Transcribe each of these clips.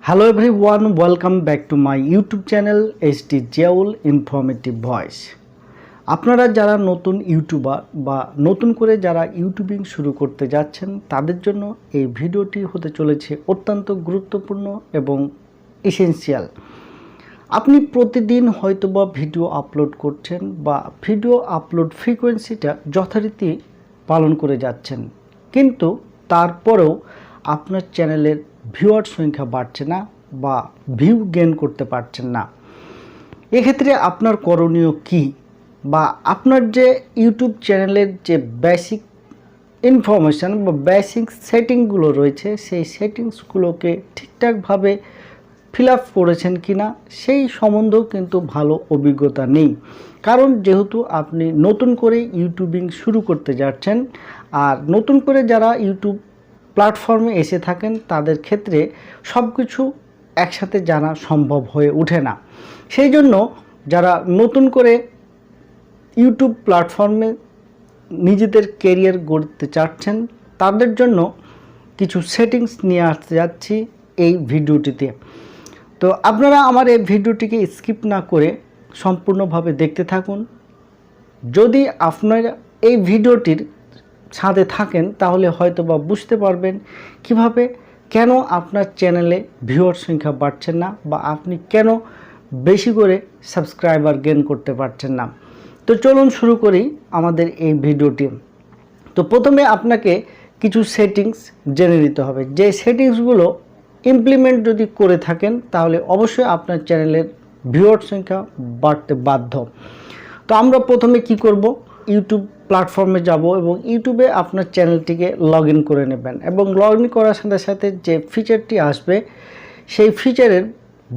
Hello everyone, welcome back to my YouTube channel ZIAUL Informative Voice. আপনারা যারা নতুন YouTuber বা নতুন করে যারা ইউটিউবিং শুরু করতে যাচ্ছেন তাদের জন্য এই ভিডিওটি হতে চলেছে অত্যন্ত গুরুত্বপূর্ণ এবং এসেনশিয়াল। আপনি প্রতিদিন হয়তোবা ভিডিও আপলোড করছেন বা ভিডিও আপলোড ফ্রিকোয়েন্সিটা যথারীতি পালন করে যাচ্ছেন, কিন্তু তারপরেও আপনার চ্যানেলের ভিউয়ার সংখ্যা বাড়ছে না বা ভিউ গেইন করতে পারছেন না। এক্ষেত্রে আপনার করণীয় কি, বা আপনার যে ইউটিউব চ্যানেলের যে বেসিক ইনফরমেশান বা বেসিক সেটিংগুলো রয়েছে সেই সেটিংসগুলোকে ঠিকঠাকভাবে ফিল আপ করেছেন কি না সেই সম্বন্ধেও কিন্তু ভালো অভিজ্ঞতা নেই। কারণ যেহেতু আপনি নতুন করে ইউটিউবিং শুরু করতে যাচ্ছেন, আর নতুন করে যারা ইউটিউব প্ল্যাটফর্মে এসে থাকেন তাদের ক্ষেত্রে সব কিছু একসাথে জানা সম্ভব হয়ে ওঠে না। সেই জন্য যারা নতুন করে ইউটিউব প্ল্যাটফর্মে নিজেদের ক্যারিয়ার গড়তে চাচ্ছেন তাদের জন্য কিছু সেটিংস নিয়ে আসতে যাচ্ছি এই ভিডিওটিতে। তো আপনারা আমার এই ভিডিওটিকে স্কিপ না করে সম্পূর্ণভাবে দেখতে থাকুন। যদি আপনারা এই ভিডিওটির সাথে থাকেন তাহলে হয়তোবা বুঝতে পারবেন কিভাবে কেন আপনার চ্যানেলে ভিউয়ার সংখ্যা বাড়ছে না বা আপনি কেন বেশি করে সাবস্ক্রাইবার গেইন করতে পারছেন না। তো চলুন শুরু করি আমাদের এই ভিডিওটি। তো প্রথমে আপনাকে কিছু সেটিংস জেনে নিতে হবে, যে সেটিংসগুলো ইমপ্লিমেন্ট যদি করে থাকেন তাহলে অবশ্যই আপনার চ্যানেলের ভিউয়ার সংখ্যা বাড়তে বাধ্য। তো আমরা প্রথমে কি করব, ইউটিউব প্ল্যাটফর্মে যাব এবং ইউটিউবে আপনার চ্যানেলটিকে লগ ইন করে নেবেন এবং লগ ইন করার সাথে সাথে যে ফিচারটি আসবে সেই ফিচারের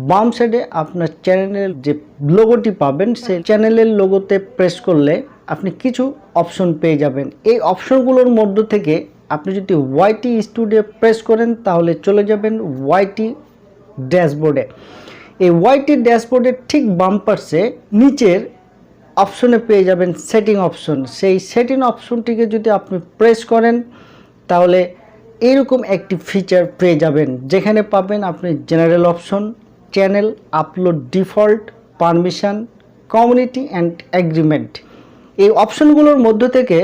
বাম সাইডে আপনার চ্যানেলের যে লোগোটি পাবেন সেই চ্যানেলের লোগোতে প্রেস করলে আপনি কিছু অপশন পেয়ে যাবেন। এই অপশনগুলোর মধ্য থেকে আপনি যদি ওয়াইটি স্টুডিও প্রেস করেন তাহলে চলে যাবেন ওয়াইটি ড্যাশবোর্ডে। এই ওয়াইটি ড্যাশবোর্ডের ঠিক বাম পাশে নিচের অপশনে পেয়ে যাবেন সেটিং অপশন। সেই সেটিং অপশনটিকে যদি আপনি প্রেস করেন তাহলে এরকম একটি ফিচার পেয়ে যাবেন, যেখানে পাবেন আপনি general option, channel upload default, permission, community and agreement. এই অপশনগুলোর মধ্য থেকে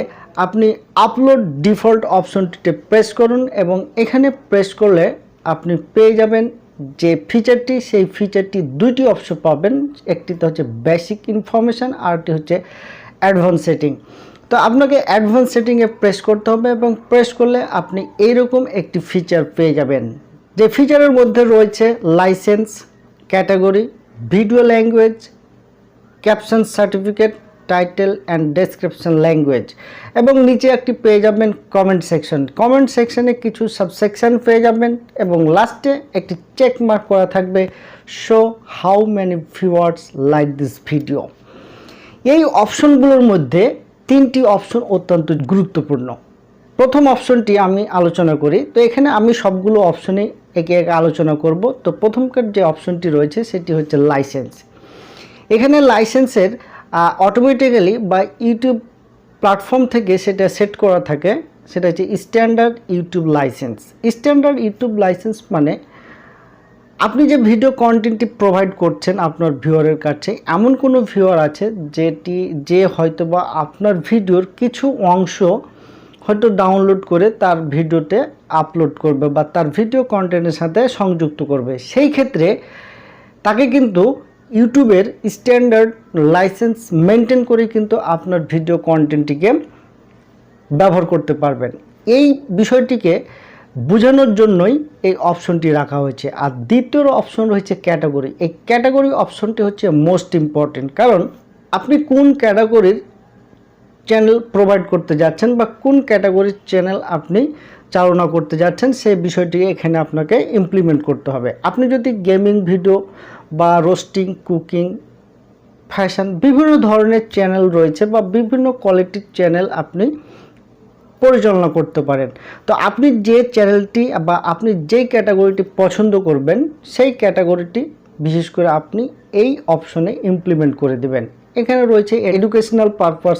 আপনি আপলোড ডিফল্ট অপশনটিতে প্রেস করুন এবং এখানে প্রেস করলে আপনি পেয়ে যাবেন যে ফিচারটি, সেই ফিচারটি দুইটি অপশন পাবেন, একটি তো হচ্ছে বেসিক ইনফরমেশান আর একটি হচ্ছে অ্যাডভান্স সেটিং। তো আপনাকে অ্যাডভান্স সেটিংয়ে প্রেস করতে হবে এবং প্রেস করলে আপনি এইরকম একটি ফিচার পেয়ে যাবেন, যে ফিচারের মধ্যে রয়েছে licence, category, video language, caption certificate, title and description language, এবং নিচে একটি পেয়ে যাবেন কমেন্ট সেকশন। কমেন্ট সেকশনে কিছু সাবসেকশন পেয়ে যাবেন এবং লাস্টে একটি চেক মার্ক করা থাকবে show how many viewers like this video. এই অপশনগুলোর মধ্যে তিনটি অপশন অত্যন্ত গুরুত্বপূর্ণ। প্রথম অপশনটি আমি আলোচনা করি। তো এখানে আমি সবগুলো অপশনেই একে একে আলোচনা করব। তো প্রথমকার যে অপশনটি রয়েছে সেটি হচ্ছে লাইসেন্স। এখানে লাইসেন্সের অটোমেটিক্যালি বা ইউটিউব প্ল্যাটফর্ম থেকে সেটা সেট করা থাকে, সেটা হচ্ছে standard YouTube licence. Standard YouTube licence মানে আপনি যে ভিডিও কন্টেন্টটি প্রোভাইড করছেন আপনার ভিউয়ারের কাছে, এমন কোনো ভিউয়ার আছে যে হয়তোবা আপনার ভিডিওর কিছু অংশ হয়তো ডাউনলোড করে তার ভিডিওতে আপলোড করবে বা তার ভিডিও কন্টেন্টের সাথে সংযুক্ত করবে। সেই ক্ষেত্রে তাকে কিন্তু ইউটিউবের স্ট্যান্ডার্ড লাইসেন্স মেনটেন করে কিন্তু আপনার ভিডিও কন্টেন্টটিকে ব্যবহার করতে পারবেন। এই বিষয়টিকে বোঝানোর জন্যই এই অপশনটি রাখা হয়েছে। আর দ্বিতীয় অপশন রয়েছে ক্যাটাগরি। এই ক্যাটাগরি অপশনটি হচ্ছে মোস্ট ইম্পর্টেন্ট, কারণ আপনি কোন ক্যাটাগরির চ্যানেল প্রোভাইড করতে যাচ্ছেন বা কোন ক্যাটাগরির চ্যানেল আপনি চালনা করতে যাচ্ছেন সেই বিষয়টি এখানে আপনাকে ইমপ্লিমেন্ট করতে হবে। আপনি যদি গেমিং ভিডিও বা রোস্টিং, কুকিং, ফ্যাশন, বিভিন্ন ধরনের চ্যানেল রয়েছে বা বিভিন্ন কোয়ালিটির চ্যানেল আপনি পরিচালনা করতে পারেন, তো আপনি যে চ্যানেলটি বা আপনি যেই ক্যাটাগরিটি পছন্দ করবেন সেই ক্যাটাগরিটি বিশেষ করে আপনি এই অপশনে ইমপ্লিমেন্ট করে দেবেন। এখানে রয়েছে educational purpose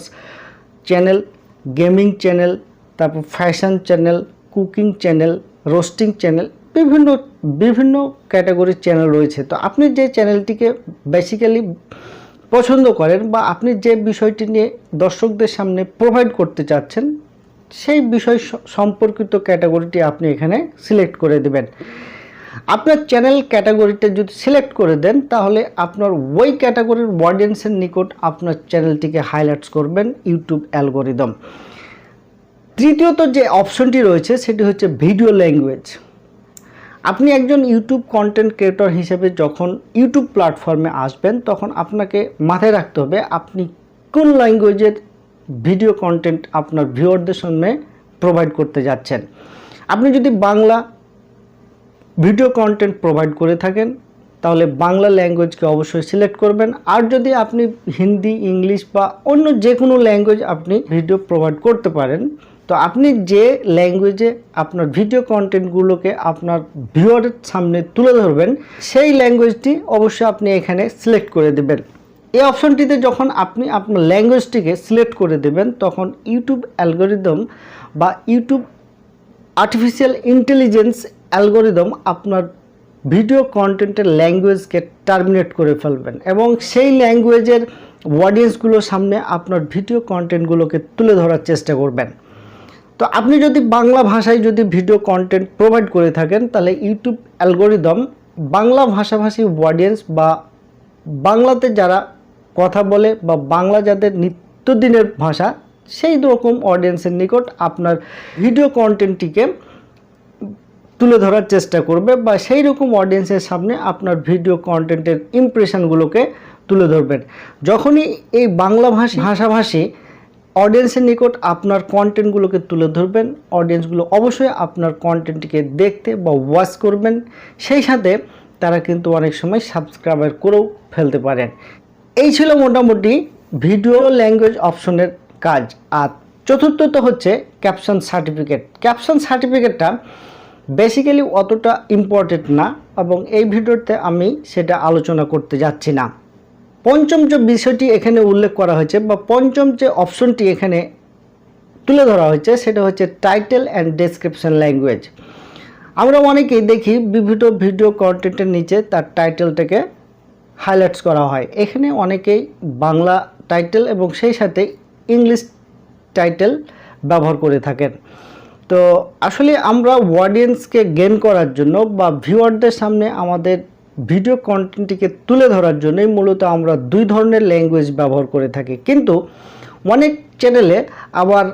channel, gaming channel, তারপর fashion channel, cooking channel, roasting channel, বিভিন্ন বিভিন্ন ক্যাটাগরির চ্যানেল রয়েছে। তো আপনি যে চ্যানেলটিকে বেসিক্যালি পছন্দ করেন বা আপনি যে বিষয়টি নিয়ে দর্শকদের সামনে প্রোভাইড করতে চাচ্ছেন, সেই বিষয় সম্পর্কিত ক্যাটাগরিটি আপনি এখানে সিলেক্ট করে দেবেন। আপনার চ্যানেল ক্যাটাগরিটা যদি সিলেক্ট করে দেন, তাহলে আপনার ওই ক্যাটাগরির অডিয়েন্সের নিকট আপনার চ্যানেলটিকে হাইলাইটস করবেন ইউটিউব অ্যালগরিদম। তৃতীয়ত যে অপশনটি রয়েছে সেটি হচ্ছে ভিডিও ল্যাঙ্গুয়েজ। আপনি একজন ইউটিউব কন্টেন্ট ক্রিয়েটর হিসেবে যখন ইউটিউব প্ল্যাটফর্মে আসবেন, তখন আপনাকে মাথায় রাখতে হবে আপনি কোন ল্যাঙ্গুয়েজের ভিডিও কন্টেন্ট আপনার ভিউয়ারদের সামনে প্রোভাইড করতে যাচ্ছেন। আপনি যদি বাংলা ভিডিও কন্টেন্ট প্রোভাইড করে থাকেন, তাহলে বাংলা ল্যাঙ্গুয়েজকে অবশ্যই সিলেক্ট করবেন। আর যদি আপনি হিন্দি, ইংলিশ বা অন্য যে কোনো ল্যাঙ্গুয়েজ আপনি ভিডিও প্রোভাইড করতে পারেন, তো আপনি যে ল্যাঙ্গুয়েজে আপনার ভিডিও কন্টেন্টগুলোকে আপনার ভিউয়ারের সামনে তুলে ধরবেন, সেই ল্যাঙ্গুয়েজটি অবশ্যই আপনি এখানে সিলেক্ট করে দেবেন। এই অপশনটিতে যখন আপনি আপনার ল্যাঙ্গুয়েজটিকে সিলেক্ট করে দেবেন, তখন ইউটিউব অ্যালগরিদম বা ইউটিউব আর্টিফিশিয়াল ইন্টেলিজেন্স অ্যালগরিদম আপনার ভিডিও কন্টেন্টের ল্যাঙ্গুয়েজকে টার্মিনেট করে ফেলবেন এবং সেই ল্যাঙ্গুয়েজের অডিয়েন্সগুলোর সামনে আপনার ভিডিও কন্টেন্টগুলোকে তুলে ধরার চেষ্টা করবেন। তো আপনি যদি বাংলা ভাষায় যদি ভিডিও কন্টেন্ট প্রোভাইড করে থাকেন, তাহলে ইউটিউব অ্যালগরিদম বাংলা ভাষাভাষী অডিয়েন্স বা বাংলাতে যারা কথা বলে বা বাংলা যাদের নিত্যদিনের ভাষা, সেই রকম অডিয়েন্সের নিকট আপনার ভিডিও কন্টেন্টটিকে তুলে ধরার চেষ্টা করবে বা সেই রকম অডিয়েন্সের সামনে আপনার ভিডিও কন্টেন্টের ইমপ্রেশনগুলোকে তুলে ধরবেন। যখনই এই বাংলা ভাষাভাষী অডিয়েন্সের নিকট আপনার কন্টেন্টগুলোকে তুলে ধরবেন, অডিয়েন্সগুলো অবশ্যই আপনার কন্টেন্টটিকে দেখতে বা ওয়াচ করবেন, সেই সাথে তারা কিন্তু অনেক সময় সাবস্ক্রাইবার করেও ফেলতে পারেন। এই ছিল মোটামুটি ভিডিও ল্যাঙ্গুয়েজ অপশনের কাজ। আর চতুর্থত হচ্ছে ক্যাপশন সার্টিফিকেট। ক্যাপশন সার্টিফিকেটটা বেসিক্যালি অতটা ইম্পর্টেন্ট না এবং এই ভিডিওতে আমি সেটা আলোচনা করতে যাচ্ছি না। পঞ্চম যে বিষয়টি এখানে উল্লেখ করা হয়েছে বা পঞ্চম যে অপশনটি এখানে তুলে ধরা হয়েছে, সেটা হচ্ছে টাইটেল অ্যান্ড ডেসক্রিপশন ল্যাঙ্গুয়েজ। আমরা অনেকেই দেখি বিভিন্ন ভিডিও কন্টেন্টের নিচে তার টাইটেলটাকে হাইলাইটস করা হয়। এখানে অনেকেই বাংলা টাইটেল এবং সেই সাথে ইংলিশ টাইটেল ব্যবহার করে থাকেন। তো আসলে আমরা অডিয়েন্সকে গেইন করার জন্য বা ভিউয়ারদের সামনে আমাদের ভিডিও কন্টেন্টটিকে তুলে ধরার জন্যই মূলত আমরা দুই ধরনের ল্যাঙ্গুয়েজ ব্যবহার করে থাকি। কিন্তু অনেক চ্যানেলে আবার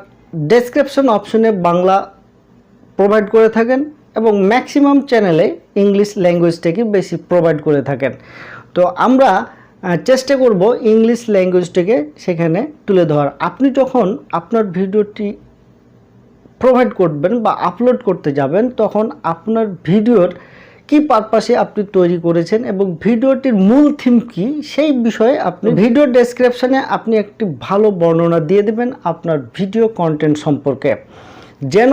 ডেসক্রিপশন অপশনে বাংলা প্রোভাইড করে থাকেন এবং ম্যাক্সিমাম চ্যানেলে ইংলিশ ল্যাঙ্গুয়েজটাকে বেশি প্রোভাইড করে থাকেন। তো আমরা চেষ্টা করব ইংলিশ ল্যাঙ্গুয়েজটাকে সেখানে তুলে ধরার। আপনি যখন আপনার ভিডিওটি প্রোভাইড করবেন বা আপলোড করতে যাবেন, তখন আপনার ভিডিওর কি পারপাসে আপনি তৈরি করেছেন এবং ভিডিওটির মূল থিম কি, সেই বিষয়ে আপনি ভিডিও ডেসক্রিপশনে আপনি একটি ভালো বর্ণনা দিয়ে দেবেন আপনার ভিডিও কন্টেন্ট সম্পর্কে, যেন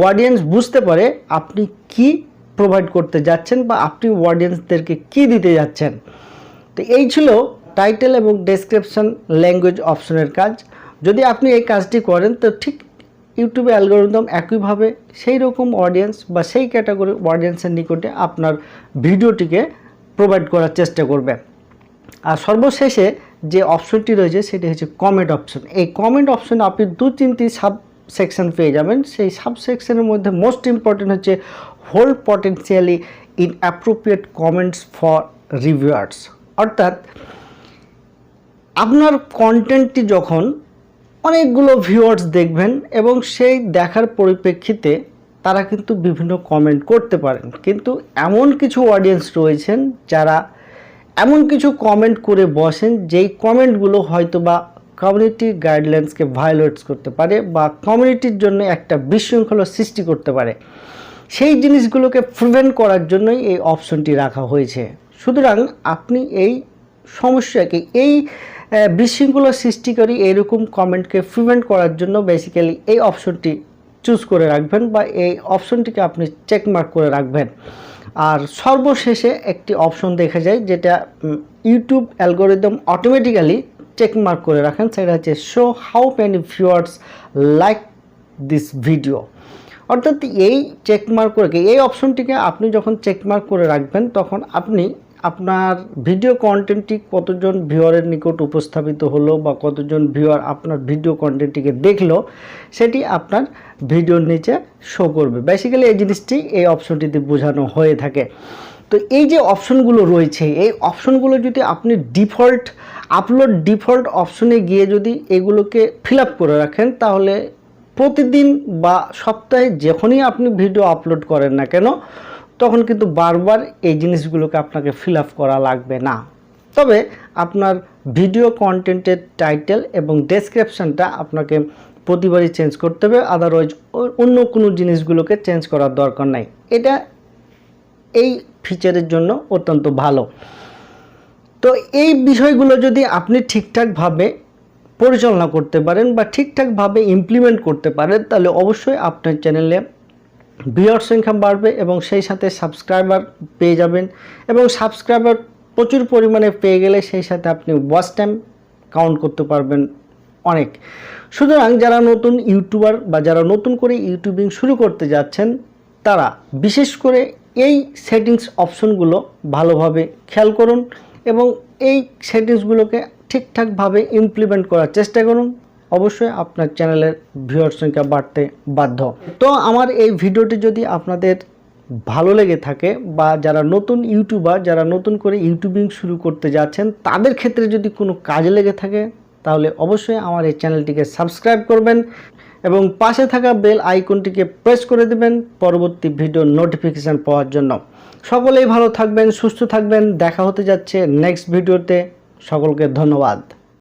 অডিয়েন্স বুঝতে পারে আপনি কি প্রোভাইড করতে যাচ্ছেন বা আপনি অডিয়েন্সদেরকে কি দিতে যাচ্ছেন। তো এই ছিল টাইটেল এবং ডেসক্রিপশন ল্যাঙ্গুয়েজ অপশনের কাজ। যদি আপনি এই কাজটি করেন, তো ঠিক ইউটিউবে অ্যালগরিদম একইভাবে সেই রকম অডিয়েন্স বা সেই ক্যাটাগরির অডিয়েন্সের নিকটে আপনার ভিডিওটিকে প্রোভাইড করার চেষ্টা করবে। আর সর্বশেষে যে অপশনটি রয়েছে সেটি হচ্ছে কমেন্ট অপশন। এই কমেন্ট অপশনে আপনি 2-3টি সাব সেকশন পেয়ে যাবেন। সেই সাব সেকশনের মধ্যে মোস্ট ইম্পর্টেন্ট হচ্ছে hold potentially in appropriate comments for reviewers. অর্থাৎ আপনার কন্টেন্টটি যখন অনেকগুলো ভিউয়ার্স দেখবেন এবং সেই দেখার পরিপ্রেক্ষিতে তারা কিন্তু বিভিন্ন কমেন্ট করতে পারেন, কিন্তু এমন কিছু অডিয়েন্স রয়েছেন যারা এমন কিছু কমেন্ট করে বসেন যেই কমেন্টগুলো হয়তো বা কমিউনিটি গাইডলাইন্সকে ভায়োলেটস করতে পারে বা কমিউনিটির জন্য একটা বিশৃঙ্খলা সৃষ্টি করতে পারে। সেই জিনিসগুলোকে প্রিভেন্ট করার জন্যই এই অপশনটি রাখা হয়েছে। সুতরাং আপনি এই সমস্যাকে, এই বিশৃঙ্খলা সৃষ্টিকারী এরকম কমেন্টকে প্রিভেন্ট করার জন্য বেসিক্যালি এই অপশনটি চুজ করে রাখবেন বা এই অপশনটিকে আপনি চেকমার্ক করে রাখবেন। আর সর্বশেষে একটি অপশন দেখা যায় যেটা ইউটিউব অ্যালগরিদম অটোমেটিক্যালি চেকমার্ক করে রাখেন, সেটা হচ্ছে show how many viewers like this video. অর্থাৎ এই চেকমার্ক করে এই অপশনটিকে আপনি যখন চেকমার্ক করে রাখবেন তখন আপনি আপনার ভিডিও কন্টেন্টটি কতজন ভিউয়ারের নিকট উপস্থাপিত হলো বা কতজন ভিউয়ার আপনার ভিডিও কন্টেন্টটিকে দেখলো সেটি আপনার ভিডিওর নিচে শো করবে। বেসিক্যালি এই জিনিসটি এই অপশনটিতে বোঝানো হয়ে থাকে। তো এই যে অপশনগুলো রয়েছে এই অপশনগুলো যদি আপনি আপলোড ডিফল্ট অপশনে গিয়ে যদি এগুলোকে ফিল আপ করে রাখেন তাহলে প্রতিদিন বা সপ্তাহে যখনই আপনি ভিডিও আপলোড করেন না কেন তখন কিন্তু বারবার এই জিনিসগুলোকে আপনাকে ফিল আপ করা লাগবে না। তবে আপনার ভিডিও কন্টেন্টের টাইটেল এবং ডেসক্রিপশনটা আপনাকে প্রতিবারই চেঞ্জ করতে হবে, আদারওয়াইজ অন্য কোনো জিনিসগুলোকে চেঞ্জ করার দরকার নাই। এটা এই ফিচারের জন্য অত্যন্ত ভালো। তো এই বিষয়গুলো যদি আপনি ঠিকঠাকভাবে পরিচালনা করতে পারেন বা ঠিকঠাকভাবে ইমপ্লিমেন্ট করতে পারেন তাহলে অবশ্যই আপনার চ্যানেলে ভিউয়ার সংখ্যা বাড়বে এবং সেই সাথে সাবস্ক্রাইবার পেয়ে যাবেন, এবং সাবস্ক্রাইবার প্রচুর পরিমাণে পেয়ে গেলে সেই সাথে আপনি ওয়াচ টাইম কাউন্ট করতে পারবেন অনেক। সুতরাং যারা নতুন ইউটিউবার বা যারা নতুন করে ইউটিউবিং শুরু করতে যাচ্ছেন তারা বিশেষ করে এই সেটিংস অপশনগুলো ভালোভাবে খেয়াল করুন এবং এই সেটিংসগুলোকে ঠিকঠাকভাবে ইমপ্লিমেন্ট করার চেষ্টা করুন। অবশ্যই আপনার চ্যানেলের ভিউয়ার সংখ্যা বাড়তে বাধ্য। তো আমার এই ভিডিওটি যদি আপনাদের ভালো লেগে থাকে বা যারা নতুন ইউটিউবার যারা নতুন করে ইউটিউবিং শুরু করতে যাচ্ছেন তাদের ক্ষেত্রে যদি কোনো কাজে লেগে থাকে তাহলে অবশ্যই আমার এই চ্যানেলটিকে সাবস্ক্রাইব করবেন এবং পাশে থাকা বেল আইকনটিকে প্রেস করে দেবেন পরবর্তী ভিডিও নোটিফিকেশান পাওয়ার জন্য। সকলেই ভালো থাকবেন, সুস্থ থাকবেন। দেখা হতে যাচ্ছে নেক্সট ভিডিওতে। সকলকে ধন্যবাদ।